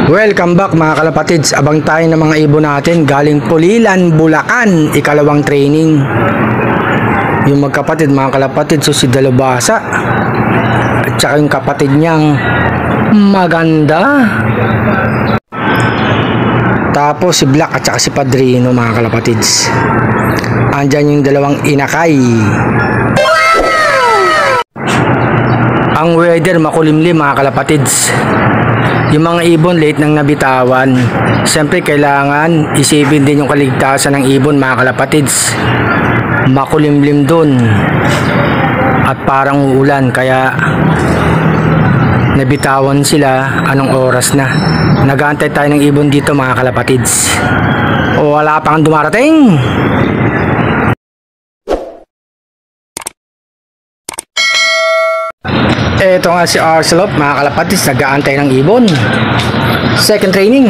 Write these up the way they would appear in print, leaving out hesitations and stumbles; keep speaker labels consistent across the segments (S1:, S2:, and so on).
S1: Welcome back mga kalapatids. Abang tayo ng mga ibon natin galing Pulilan, Bulacan, ikalawang training. Yung magkapatid mga kalapatids, so si Dalubhasa at saka yung kapatid niyang Maganda. Tapos si Black at saka si Padrino mga kalapatids. Andyan yung dalawang inakay. Ang weather makulimlim mga kalapatids. Yung mga ibon late nang nabitawan. Siyempre kailangan isipin din yung kaligtasan ng ibon mga kalapatids. Makulimlim dun at parang uulan, kaya nabitawan sila. Anong oras na? Nag-aantay tayo ng ibon dito mga kalapatids. O wala pang dumarating. Ito nga si Arcelot mga kalapatids, nag-aantay ng ibon. Second training,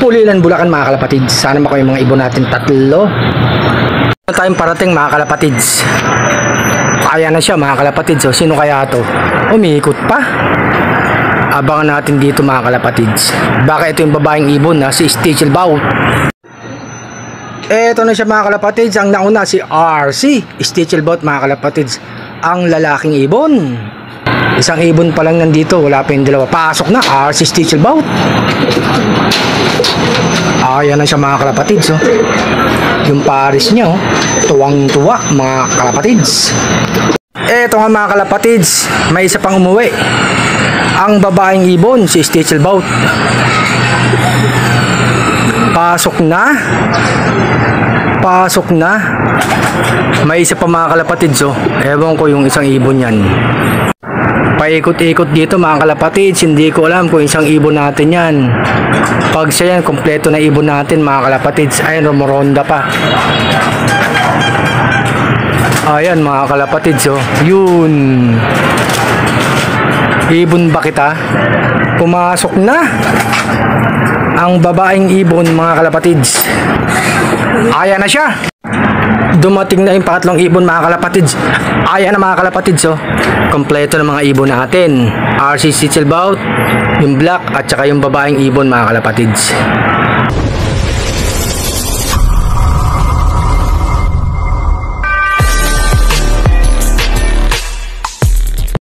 S1: Pulilan, Bulacan mga kalapatids. Sana makuha yung mga ibon natin tatlo. Ano tayong parating mga kalapatids? Kaya na siya mga kalapatids. O sino kaya to? Umiikot pa. Abangan natin dito mga kalapatids. Baka ito yung babaeng ibon na si Stichelbaut. Ito na siya mga kalapatids. Ang nauna si RC Stichelbaut mga kalapatids, ang lalaking ibon. Isang ibon pa lang nandito, wala pa yung dalawa. Pasok na, RC Stichelbaut. Ayan na siya mga kalapatids. Oh. Yung pares niya, oh. Tuwang-tuwa mga kalapatids. Eto nga mga kalapatids, may isa pang umuwi. Ang babaeng ibon, si Stichelbaut. Pasok na. Pasok na. May isa pa mga kalapatids. Oh. Ewan ko yung isang ibon yan. Paikot-ikot dito mga kalapatids. Hindi ko alam kung isang ibon natin yan. Pag siya yan, kompleto na ibon natin mga kalapatids. Ay, rumoronda pa. Ayan mga kalapatids. Oh. Yun. Ibon ba kita? Pumasok na ang babaeng ibon mga kalapatids. Ayan na siya. Dumating na yung pangatlong ibon mga kalapatids. Ayan na mga kalapatids. Oh. Kompleto ng mga ibon natin. RC Stichelbaut, yung black at saka yung babaeng ibon mga kalapatids.